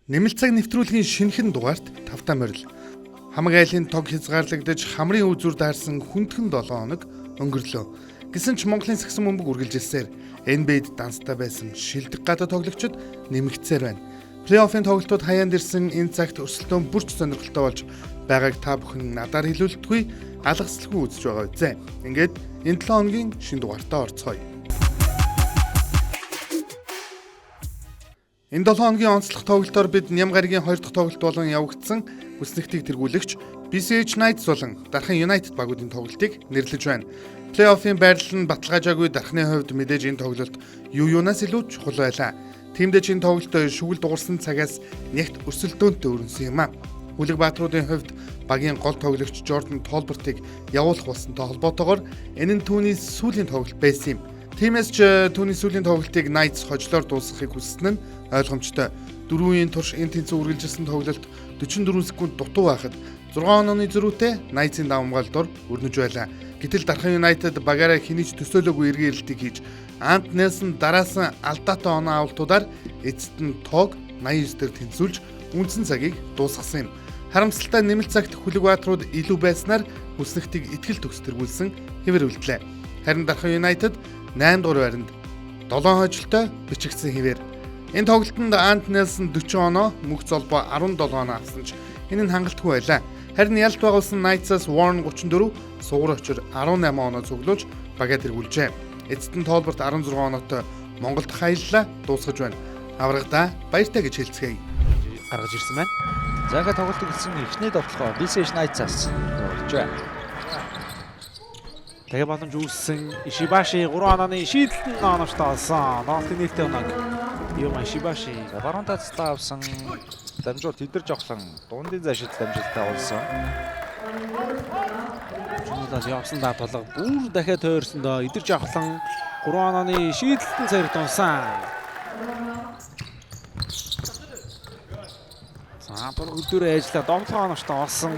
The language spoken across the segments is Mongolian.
Нэмэлт цаг нэвтрүүлгийн шинэхэн дугаарт тавтаа морил. Хамаг айлын тог хязгаарлагдаж хамрын үзүр даарсан хүндхэн 7 хоног өнгөрлөө. Гэсэн ч Монголын сагсан бөмбөг үргэлжилсээр NBA-д данстай байсан шилдэг гадаа тоглогчид нэмэгдсээр байна. Плей-оффын тоглолтууд хаяанд ирсэн энэ цагт өрсөлдөөн бүрч сонирхолтой болж байгааг та бүхэн надаар хэлүүлдэггүй алгасалгүй үзэж байгаа үзье. Ингээд энэ 7 хоногийн шинэ дугаартаа орцгоё. Энэ 7 хоногийн онцлог тоглолтоор бид Нямгаргийн 2 дахь тоглолт болон явагдсан хүснэгтийг тэргүүлэгч BCH Knights болон Дархан United багуудын тоглолтыг нэрлэж байна. Плей-оффын байрлал нь баталгаажаагүй Дарханы хувьд мэдээж энэ тоглолт юунаас илүү чухал байлаа. Тиймдээ энэ тоглолт шүгэл дуурсан цагаас нягт өрсөлдөөнтэй өрнсөн юм а. Хүлэг Баатруудын хувьд багийн гол тоглогч Jordan Tolbert-ыг явуулах болсонтой холбоотойгоор энэ нь түүний сүүлийн тоглолт байсан юм. Тиймээс ч түүний сүүлийн тоглолтыг Knights хожлоор дуусгахыг хүссэн нь ойлгомжтой. 4 үеийн турш энэ тэнцүү үргэлжилсэн тоглолт 44 секунд дутуу байхад 6 онооны зөрүүтэй Knights-ийн давамгаалдор өрнөж байлаа. Гэтэл Дархан United багаараа хинийч төсөөлөөгүй эргэн ирэлтийг хийж Ant Nelson дараас нь алдаатай оноо авалтуудаар эцэст нь тоог 89 дээр тэнцүүлж үндсэн цагийг дуусгасан юм. Харамсалтай нэмэлт цагт Хүлэг Баатрууд илүү байснаар хүснэгтийг итгэл төгс тэргүүлсэн хэвээр үлдлээ. Харин Дархан United 8 дугаар байранд 7 хожолтой бичигдсэн хэвээр. Энэ тоглолтод Ant Nelson 40 оноо, Мөнх Золбоо 17 оноо авсан ч энэ нь хангалтгүй байлаа. Харин ялт байгуулсан Knights-аас Warren 34, Сугар Очир 18 оноо цуглуулж багаа тэргүүлжээ. Эцэст нь Tolbert 16 оноотой Монголд хаяллаа дуусгаж байна. Аврагада баяртай гэж хэлцгээе. Гаргаж ирсэн байна. За ингээд тоглолтыг эхэлсэн эхний тоглолтоо BCH Knights-аас болж байна. Тэгээ боломж үүссэн Ишибаши 3 онооны шийдэлтэн оноочтой олсон. Ноолтын нээлттэй оноо. Юма Ишибаши баруун тацлаа авсан. Дамжуулт идэрж авсан. Дундын зашид дамжуултаа олсон. Чунудаас явсан даа тулга бүр дахиад тойрсон доо идэрж авсан 3 онооны шийдэлтэн царит унсан. За бүр өдөр ажиллаа 7 оноочтой олсон.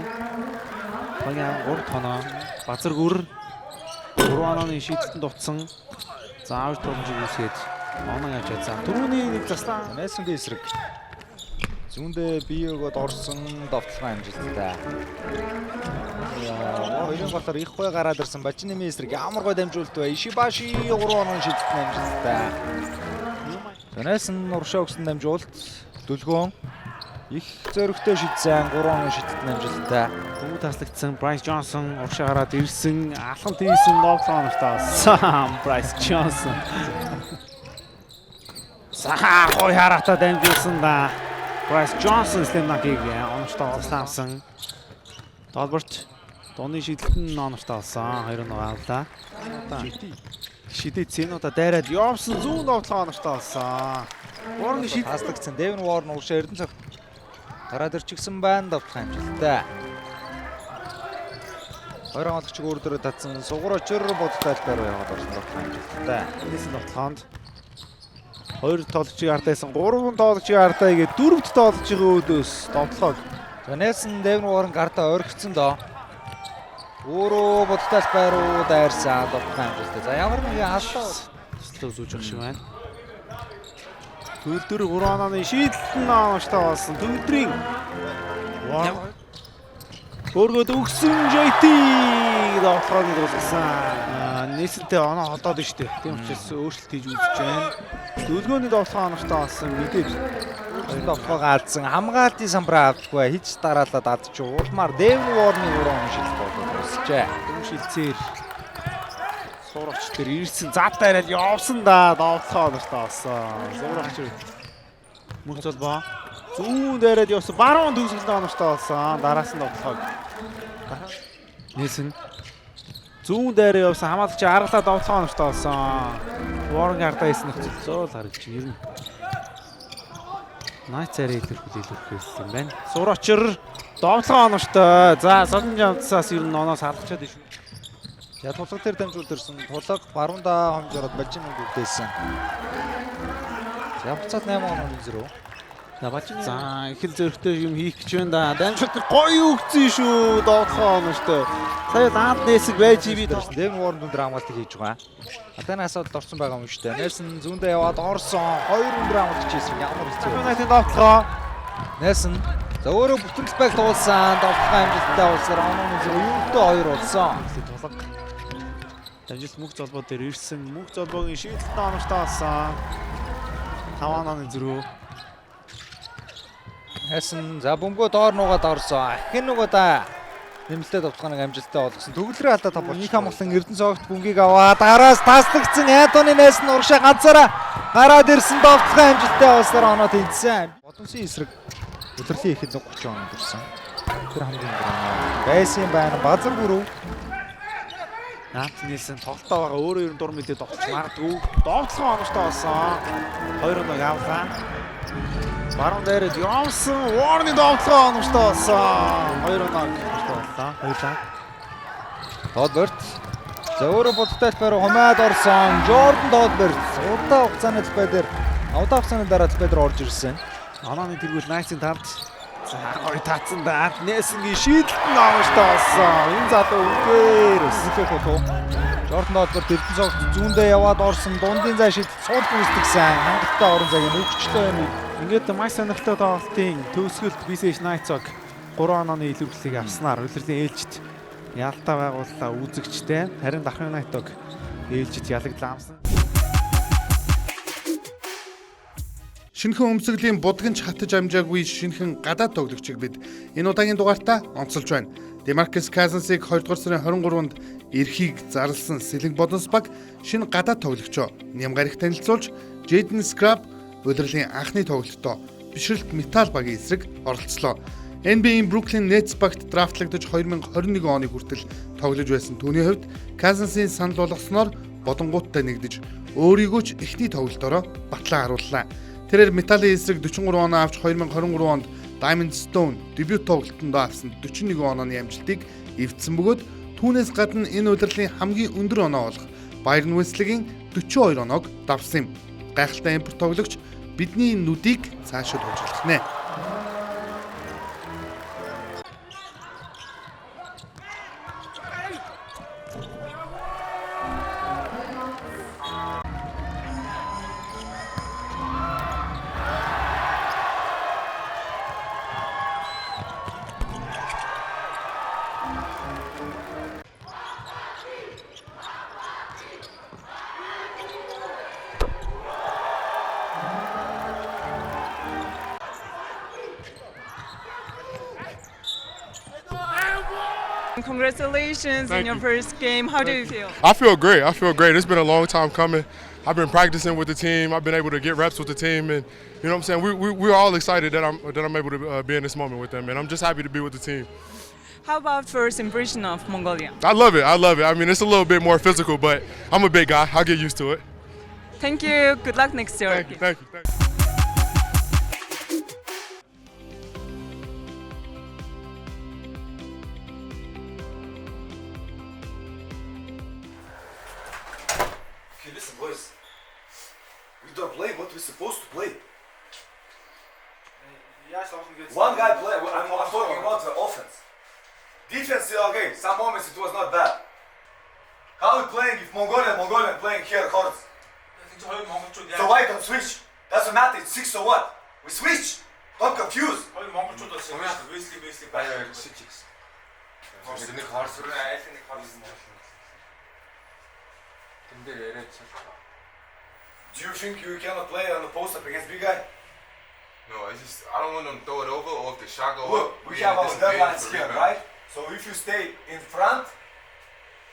Багийн 3 оноо базар гүр 3 онооны шийдэлтэнд дутсан. За авч боломжийг үүсгээд оноо явж чадсан. Түрүүний нэг заслаа Nelson-гийн эсрэг. Зүүндээ бие өгөөд орсон довтлогын амжилттай. Хоёрын гартаар их гой гараад ирсэн Бажинэмийн эсрэг ямар гой дамжуулт вэ? Ишибаши 3 онооны шийдэлтэн амжилттай. Nelson уршаа өгсөн дамжуулт дөлгөөн их зөрөгтэй шидсэн 3 оноо шийдэлтэн амжилттай. Дүү таслагдсан Bryce Johnson уршаа гараад ирсэн алхан тийсэн довтлогын оноочтой олсон Bryce Johnson. Саха гой харахтаа дамжуулсан да. Bryce Johnson слэмнакийг оноочтой олсон. Tolbert дооны шийдэлтэн оноочтой олсон. 2 оноо авлаа. Шидэд цэнуудаа дайраад явсан зүүн довтлогын оноочтой олсон. Warren шийд таслагдсан. Devin Warren уршаа Эрдэнэ цаг гараад ирчихсэн байна довтлогын амжилттай. 20 оноогч өөр дөрөв татсан Сугар Очир бодтой тайлбар яваад орсон довтлогын амжилттай. Энэсэн довтлоонд 2 тоглогчийг ардайсан 3 тоглогчийг ардаа игээд 4-т тоглогчийн өөдөөс довтлоо. За Nelson Devin Warren гардаа орхицсон доо. Өөрөө бодтой байруу дайрсан довтлогын амжилттай. За ямар нэгэн халдаа төслөө үзүүлж байгаа шиг байна. Төвдөр 3 онооны шийдэлтэн оноочтой болсон. Төвдрийн өөргөд өгсөн JT довтлогыг дуусгасан. Нийслэлтэй оноо холдоод байна шүү дээ. Тийм учраас өөрчлөлт хийж үзэж байна. Дөлгөөний довтлогын оноочтой болсон. Мэдээж довтлогоо алдсан. Хамгаалтын самбраа авдаггүй. Хич дараалаад алдчих. Уулмаар Devin Warren-ы 3 оноо шийдэлт болоод дуусчээ. Дөнгөж шилцээр Сурагч дээр ирсэн зад дайраад явсан да довтлогоо оноочтой болсон. Сурагч Мөнх Золбоо зүүн дайраад явсан. Баруун төгсгөлтэй оноочтой болсон. Дараас нь довтлогоо Nelson зүүн дайраа явсан хамаалагч аргалаа довтлогоо оноочтой болсон. Warren гардаа хийсэн нөхцөл зөөл харагч ирнэ. Knights арай илэрхийлсэн юм байна. Сурагчр довтлогоо оноочтой. За Солонгосоос ер нь оноос халахчаад шүү. За тулга дээр дамжуулж ирсэн. Тулга баруундаа хомжороод Бажиныг үдээсэн. За буцаад 8 онооны зөрөө. За Бажин за их л зөрөгтэй юм хийх гэж байна да. Дамжуулт гоё өгсөн шүү. Довтлогоо оноочтой. Сая Ant Nelson байж би дөрсөн. Devin Warren өндөр хамгаалтыг хийж байгаа. Атанаас бол орсон байгаа юм шүү дээ. Nelson зүүндээ яваад орсон. 2 өндөр хамгаалагч хийсэн. Ямар хэцүү. United довтлогоо Нээсэн. За өөрөө бүтгэл байг туулсан. Довтлогын амжилттай улсаар онооны зэрэг юутай 2 болсон. Тулга. Амжилт мөнх золбоо дээр ирсэн. Мөнх золбоогийн шийдэлтэн оновчтой болсон. 5 онооны зэрэг. Нээсэн. За бөмбөгөө доор нуугаад орсон. Ахин нугада нэмэлтээ довтлогын амжилттай болгосон. Төгөлрийн алдаа тав болчих. Их хамглан Эрдэнэ цогт бөмбөгийг аваад араас таслагдсан Антони Нээсэн урагшаа ганцаараа гараад ирсэн довтлогын амжилттай улсаар оноо тэнцсэн. Бодонсын эсрэг удирлын ихэд 130 оноо ирсэн. Тэр хамгийн гол байсан байна. Базар бүрөө Наат нийлсэн тоглолтоо байгаа өөрөө ер нь дур мэдээ тоглож магадгүй. Довтлогын оновчтой болсон. 2 оног авлаа. Баруун дээрээ Джонсон Уорны довтлогын оновчтой болсон. 2 оног оновчтой боллоо. Хоёулаа. Тодберт. За өөрөө бодтой талбайраа хумаад орсон. Жордан Тодберт удаа хугацааны талбай дээр удаа хугацааны дараа талбай дээр орж ирсэн. Онооны тэргүүл Найтын тавд. За гоё таацсан даа. Нээсэнгийн шийдэлтэн оновчтой болсон. Энэ залуу үнээр Сэтгэл фото. Жордан Тодберт Эрдэнэ цогт зүүндээ яваад орсон. Дундын зай шийдэлт сууд гүйцэтгсэн. Хангалттай орон цагийн өгчлөө юм. Ингээд маш сонирхолтой тоглолтын төгсгөлд BCH Knights-ог 3 онооны илүүрлэлийг авснаар улирлын ээлжид ялтаа байгууллаа үзэгчтэй. Харин Дархан United-ог ээлжид ялагдлаа амсан. Шинэхэн өмсгөлийн будагч хатаж амжаагүй шинэхэн гадаад тоглогчийг бид энэ удаагийн дугаартаа онцолж байна. Demarcus Cousins-ыг 2 дугаар сарын 23-нд эрхийг зарласан Сэлэнг Бодонс баг шинэ гадаад тоглогчоо Нямгарыг танилцуулж Jaden Scrub улирлын анхны тоглолтоо бишрэлт Метал багийн эсрэг оролцлоо. NBA-ийн Brooklyn Nets багт драфтлагдаж 2021 оны хүртэл тоглож байсан түүний хувьд Cousins-ийн санал болгосноор бодонгуудтай нэгдэж өөрийгөө ч эхний тоглолтоороо батлан харууллаа. Тэрээр Металын эсрэг 43 оноо авч 2023 онд Diamond Stone дебют тоглолтонд авсан 41 онооны амжилтыг эвдсэн бөгөөд түүнээс гадна энэ удирлын хамгийн өндөр оноо болох Bayern Wesley-гийн 42 оноог давсан юм. Гайхалтай импорт тоглогч бидний нүдийг цаашаа туулжлах нэ. Congratulations on your first game. How do you feel? I feel great. I feel great. It's been a long time coming. I've been practicing with the team. I've been able to get reps with the team, and you know what I'm saying. We're all excited that I'm able to be in this moment with them, and I'm just happy to be with the team. How about first impression of Mongolia? I love it. I love it. I mean, it's a little bit more physical, but I'm a big guy. I'll get used to it. Thank you. Good luck next year. Thank you. Thank you. Thank you. Okay, listen, boys. We don't play what we're supposed to play. One guy play. I'm talking about the offense. Defense, okay. Some moments it was not bad. How we playing if Mongolian playing here hard? So why don't switch? Doesn't matter. It's 6 or what? We switch. Don't confuse. Do you think you cannot play on the post up against big guy? No, it's just I don't want them to throw it over or if the shot go Look, up. we have our deadlines here, right? So if you stay in front,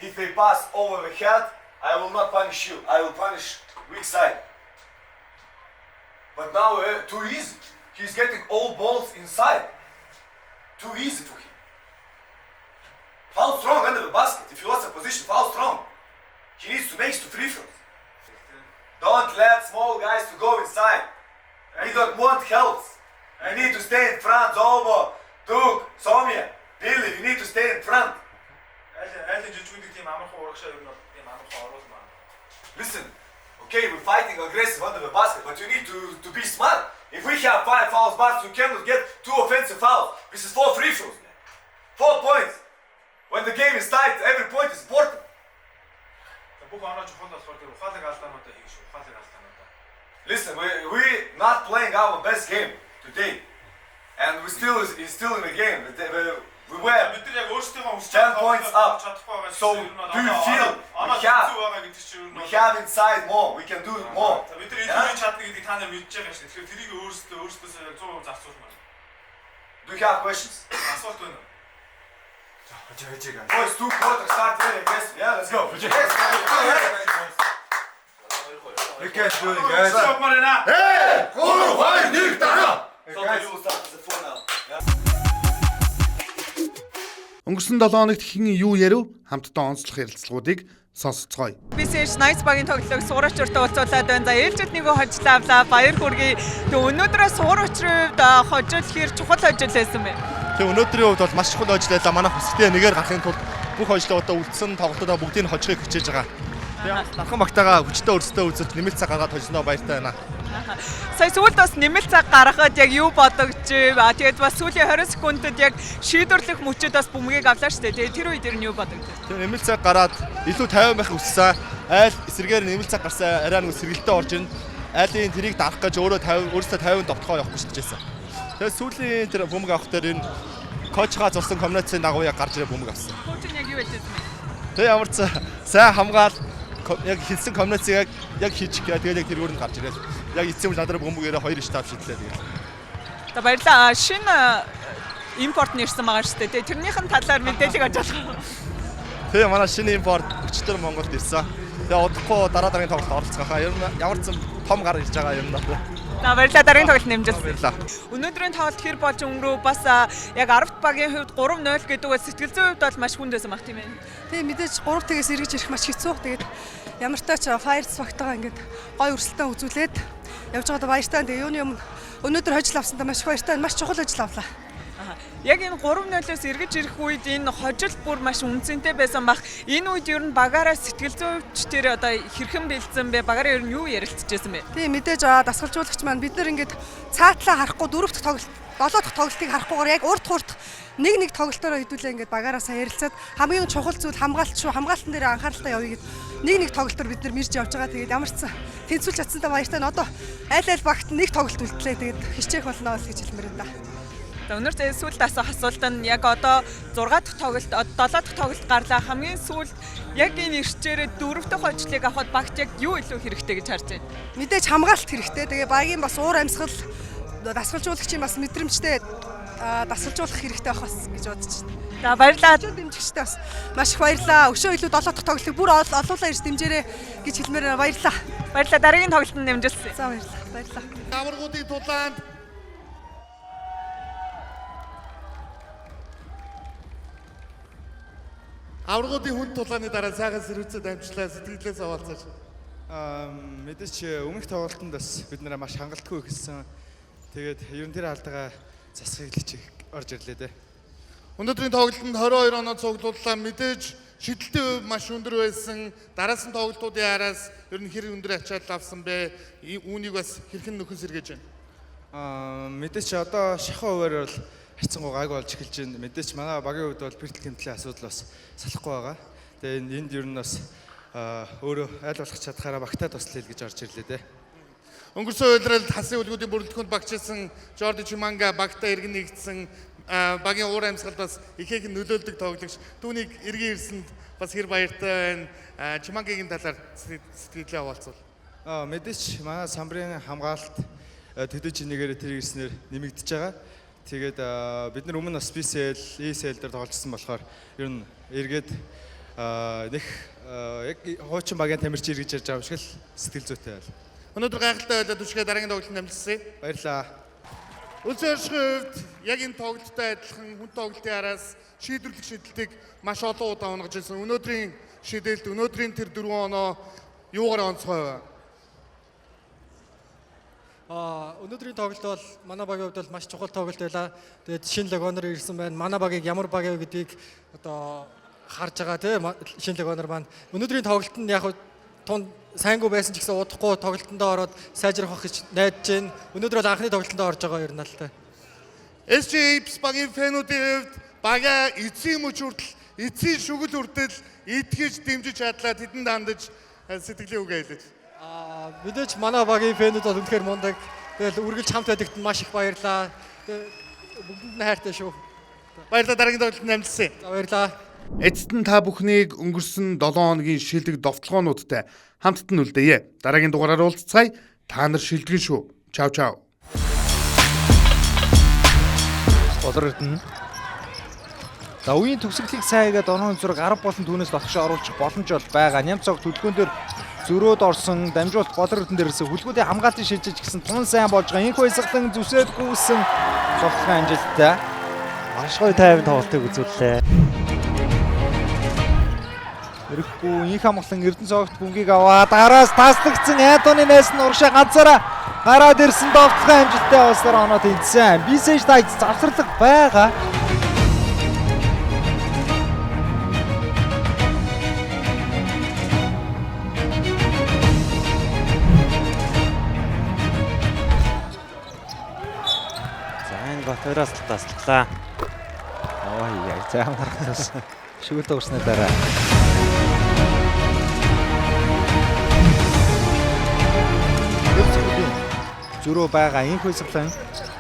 if they pass over the head, I will not punish you. I will punish weak side. But now too easy. He's getting all balls inside. Too easy for him. Foul strong under the basket. If he lost a position, foul strong. He needs to make 2 free throws. Don't let small guys to go inside. We don't want help. We need to stay in front. Zobo, Duk, Somia, Billy, we need to stay in front. Listen, okay, we're fighting aggressive under the basket, but you need to be smart. If we have 5 fouls, but you cannot get 2 offensive fouls. This is 4 free throws. 4 points. When the game is tight, every point is important. Listen, we're not playing our best game today. And he's still in the game. We were 10 points up. So do you feel we have inside more? We can do it more. Do you have questions? Boys, 2 quarters start very aggressive. Yeah, let's go. You can't do it, guys. Hey! Why you will start as a 4 now. Өнгөрсөн 7 хоногт хэн юу ярив? Хамтдаа онцлох ярилцлагуудыг сонсцгоё. BCH Nice багийн тоглолтыг суурачуртай уулзуулаад байна. За ээлжид нэг хожлоо авлаа. Баяр хүргэе. Тэгээ өнөөдрөө суурачрууд хожил хэр чухал хожил байсан бэ? Тэгээ өнөөдрийн хувьд бол маш чухал ажил байлаа. Манай хүсэлтээ нэгээр гарахын тулд бүх хожлоодоо үлдсэн тоглолтуудаа бүгдийг хожихыг хичээж байгаа. Тэгээ дархан багтаага хүчтэй өрсөлдөө үзэж нэмэлт цаг гаргаад хожсноо баяртай байна. Сая сүүлд бас нэмэлт цаг гаргахад яг юу бодогч вэ? Тэгээд бас сүүлийн 20 секундэд яг шийдвэрлэх мөчөд бас бөмбөгийг авлаа шүү дээ. Тэгээд тэр үед ер нь юу бодогч? Тэгээ нэмэлт цаг гараад илүү 50 байх хүссэн. Айл эсрэгээр нэмэлт цаг гарсан арай нэг сэргэлтээ орж ирнэ. Айлын тэрийг дарах гэж өөрөөсөө 50-нд довтгоо явах гэж хэлжсэн. Тэгээ сүүлийн тэр бөмбөг авах дээр энэ коучгаа зурсан комбинацийн дагуу яг гарч ирээ бөмбөг авсан. Коуч нь яг юу хэлсэн бэ? Тэгээ ямар ч сайн хамгаал яг хэлсэн комбинацийг яг хийчих гээ. Тэгээд яг тэрүүр нь гарч ирээд яг эцсийн үе надраа бөмбөгөөрөө 2 штаб шидлээ тэгээд. За баярлалаа. Шинэ импорт нэрсэн байгаа шүү дээ. Тэрнийхэн талаар мэдээлэл авч болох. Тэгээ манай шинэ импорт өчтөр Монголд ирсэн. Тэгээ удахгүй дараагийн тоглолт оролцохоо. Ер нь ямар ч том гар ирж байгаа юм даа. За баярлалаа. Дараагийн тоглолт нэмжсэн. Баярлалаа. Өнөөдрийн тоглолт хэр болж өнгөрөв? Бас яг 10-т багийн хувьд 3-0 гэдэг бол сэтгэл зүйн хувьд бол маш хүнд байсан баг тийм ээ. Тэгээ мэдээж 3-тгээс эргэж ирэх маш хэцүү. Тэгээд ямар ч тач Fires багтаага ингээд гой өрсөлдөөн үзүүлээд явж байгаадаа баяртай. Тэгээ юуны өмнө өнөөдөр хожил авсандаа маш их баяртай. Маш чухал ажил авлаа. Яг энэ 3-0-оос эргэж ирэх үед энэ хожил бүр маш үнцэнтэй байсан баг. Энэ үед ер нь багаараа сэтгэл зүйч тэр одоо хэрхэн бэлдсэн бэ? Багаараа ер нь юу ярилцчихсэн бэ? Тийм мэдээж дасгалжуулагч маань бид нар ингээд цаатлаа харахгүй 4 дахь тоглолт 7 дахь тоглолтыг харахгүйгээр яг урт нэг тоглолтоор хэдүүлээ ингээд багаараа сайн ярилцаад хамгийн чухал зүйл хамгаалалт шүү. Хамгаалтан дээр анхааралтай явъя гэд нэг тоглолтоор бид нар мэрж явж байгаа. Тэгээд ямар ч тэнцвүүлж чадсантай баяртай. Одоо айл багт нэг тоглолт үлдлээ. Тэгээд хичээх болно гэж хэлмээр байна да. Өнөөдөр сүүлд асуулт нь яг одоо 6 дахь тоглолт 7 дахь тоглолт гарлаа. Хамгийн сүүлд яг энэ ирчээрээ 4 дахь хожлыг авахд багт яг юу илүү хэрэгтэй гэж харж байна? Мэдээж хамгаалалт хэрэгтэй. Тэгээ багийн бас уур амьсгал дасгалжуулагчийн бас мэдрэмжтэй дасгалжуулах хэрэгтэй байх бас гэж бодож байна. За баярлалаа. Дэмжигчтэй бас маш их баярлалаа. Өшөө илүү 7 дахь тоглолтыг бүр олуулаа ирж дэмжээрэй гэж хэлмээр баярлалаа. Баярлалаа. Дараагийн тоглолтод нэмжүүлсэн. За баярлалаа. Баярлалаа. Аваргуудын тулаанд аваргуудын хүн тулааны дараа сайхан сэрүүцэд амжилтлаа сэтгэлээс овоолцооч. Мэдээч өмнөх тоглолтод бас бид нэр маш хангалтгүй ихсэн. Тэгээд ерөн тэр алдаага засахыг л орж ирлээ дээ. Өнөөдрийн тоглолтод 22 оноо цуглууллаа. Мэдээж шидэлтийн хувь маш өндөр байсан. Дараагийн тоглолтуудын араас ер нь хэр өндөр ачаал авсан бэ? Үүнийг бас хэрхэн нөхөн сэргээж байна? Мэдээч одоо шахуу хуваар бол хайцсангуу гайг болж эхэлж байна. Мэдээч манай багийн хувьд бол бэртэл тэмдлийн асуудал бас салахгүй байгаа. Тэгээд энд ер нь бас өөрөө айл болох чадхаараа багтаа туслая гэж орж ирлээ дээ. Өнгөрсөн үйлрэлд хасын үлгүүдийн бүрэлдэхүүнд багчилсан Жорди Чиманга багтаа иргэн нэгдсэн багийн уур амьсгалд бас ихээхэн нөлөөлдөг тоглогч. Түүнийг эргэн ирсэнд бас хэр баяртай байна. Чимангагийн талаар сэтгэлээ хаваалцвал. Мэдээч манай самбарын хамгаалалт төдөж нэгээр тэр ирснээр нэмэгдэж байгаа. Тэгээд бид нар өмнө бас BCL, ECL дээр тоглосон болохоор ер нь эргээд нэг яг хуучин багийн тамирч иргэж ярьж байгаа юм шиг л сэтгэл зүйтэй байл. Өнөөдөр гайхалтай байлаа түшгээ дараагийн тоглолтод амжилтсаа. Баярлалаа. Үлзэршгийн хувьд яг энэ тоглолттой адилхан хүн тоглолтын араас шийдвэрлэх шийдэлтийг маш олон удаа унгаж ирсэн. Өнөөдрийн шийдэлт, өнөөдрийн тэр 4 оноо юугаар онцгой вэ? Өнөөдрийн тоглолт бол манай багийн хувьд бол маш чухал тоглолт байлаа. Тэгээд шинэ легоноор ирсэн байна. Манай багийг ямар баг вэ гэдгийг одоо харж байгаа тийм шинэ легоноор маань. Өнөөдрийн тоглолт нь яг тунд сайнгүй байсан ч гэсэн удахгүй тоглолтондоо ороод сайжрах гэж найдаж байна. Өнөөдөр бол анхны тоглолтондоо орж байгаа юм л та. SJX багийн фэнүүдийн хувьд бага эцсийн мөч хүртэл эцсийн шүгэл хүртэл итгэж дэмжиж чадлаа. Тэдэнд хандаж сэтгэлийн үг хэлээд. Мэдээж манай багийн фэнүүд бол үнэхээр мундаг. Тэгэл үргэлж хамт байдагт маш их баярлаа. бүгдэнд нь хайртай шүү. Баярлалаа дараагийн тоглолтод амжилтсан. За баярлалаа. Эцэст нь та бүхнийг өнгөрсөн 7 хоногийн шилдэг довтлогоонуудтай хамтд нь үлдээе. Дараагийн дугаараар уулзцай. Та нар шилдэгэн шүү. Чао чао. Болор Эрдэнэ. За үеийн төгсгөлийг сайгээд оноо зураг 10 болон түүнээс дотгошоо оруулах боломж бол байгаа. Ням цог төлгөөн дээр зөрөөд орсон дамжуулт Болор Эрдэнэ дээрээс хүлгүүдийн хамгаалтын шилжиж гисэн тун сайн болж байгаа. Инх баясгалан зүсээд гүйсэн тоглохын амжилттай. Маш гоё тайван тоглолтыг үзүүллээ. Ирэхгүй инх амгалан Эрдэнэ цогт бөмбөгийг аваа. Дараас таслагдсан Антони Нельсон урагшаа ганцаараа гараад ирсэн тоглохын амжилттай болсоор оноо тэнцсэн. Бисэж тайц завсарлаг байгаа. Батараас таслаа. Ой яа цаам гаргасан. Шүглээ урсны дараа. Зүрөө байгаа инх баясгалан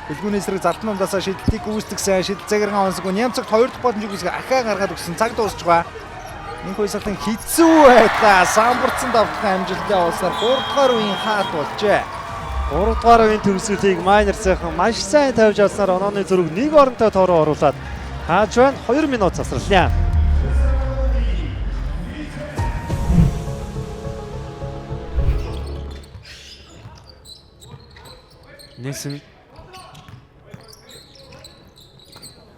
Хөлгүүний эсрэг залтан ундаасаа шидэлтийг гүйцэтгсэн шидэл цагиргаан онсгүй Нямцаг 2 дахь боломжийг үүсгэж ахаа гаргаад өгсөн цаг дуусч байгаа. Инх баясгалан хэцүү байлаа. Самбарцсан давтахын амжилттай болсоор 3 дахь үеийн хаалт болжээ. 3 дугаар үеийн төгсгөлийг Майнер сайхан маш сайн тавьж авснаар онооны зураг нэг оронтой тоороо оруулаад хааж байна. 2 минут засварлаа. Нэлсэн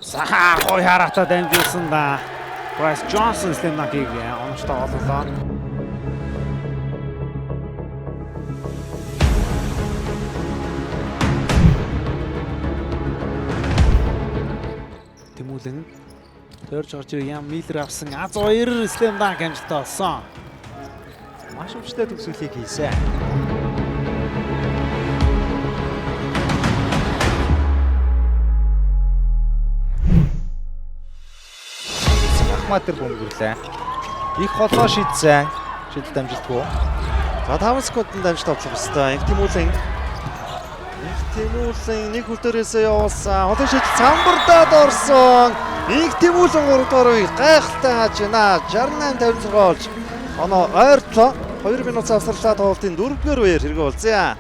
сахаа гой хараатаа дамжуулсан да. Брайс Джонсон слэмнакийг оноцтой оллоо. Тэмүүлэн төрж орж ям Миллер авсан аз 2 слэмнак амжилттай болсон. Маш өвчтэй төгсгөлийг хийсэн. Матер бөмбөрлөө. Их холоо шийдсэн. Шийдэлт амжилтгүй. За 5 секундд амжилт авах ёстой. Инх Тэмүүлэн нэг хөл дээрээсээ явуулсан. Холын шийдэл самбардаад орсон. Инх Тэмүүлэн 3 дугаар үеийг гайхалтай хааж байна. 68-56 болж оноо ойрлоо. 2 минут завсарлаа тоглолтын 4-р үеэр хэрэгэ болзъя.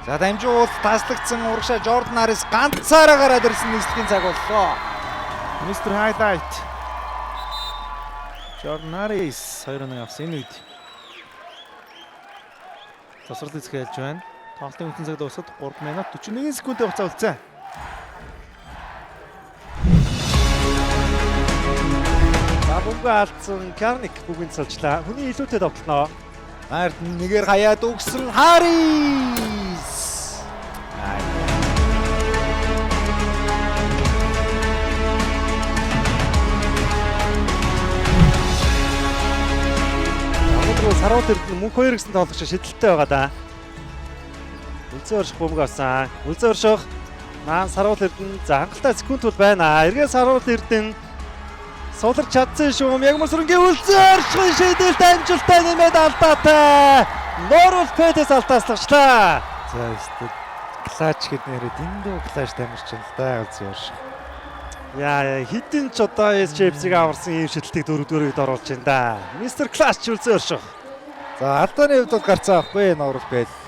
За дамжуулт таслагдсан урагшаа Jordan Harris ганцаараа гараад ирсэн нийслэлийн цаг боллоо. Мистер Хайлайт. Jordan Harris 2-1 авсан энэ үед. Тасрал эзхэлж байна. Тоглолтын үтэн цаг дуусаад 3 минут 41 секундын хугацаа үлдсэн. За бөмбөг алдсан Карник бүгд цолжлаа. Хүний илүүтэй тоглоно. Ард нэгээр хаяад өгсөн Harris. Саруул Эрдэнэ мөнх 2 гэсэн тоглогч шидэлтэй байгаа да. Үлзэн орших бөмбөг авсан. Үлзэн орших. Саруул Эрдэнэ за хангалттай секунд бол байна. Эргээ Саруул Эрдэнэ суулгаж чадсан шүү. Ягмарсрынгийн үлзэн оршихын шийдэлт амжилттай нэмээд алдаатай. Норвол Пэдэс алдааслагчлаа. За өстө клач гэд нэрэд эндөө клач тамирч юм л да үлзэн орших. Яа хитэн ч одоо SJP-ийг аварсан ийм шидэлтийг 4-р үед оруулж байна да. Мистер Клач үлзэн орших. За алдааны хувьд бол гарцаа авахгүй Норвол Пэдэс.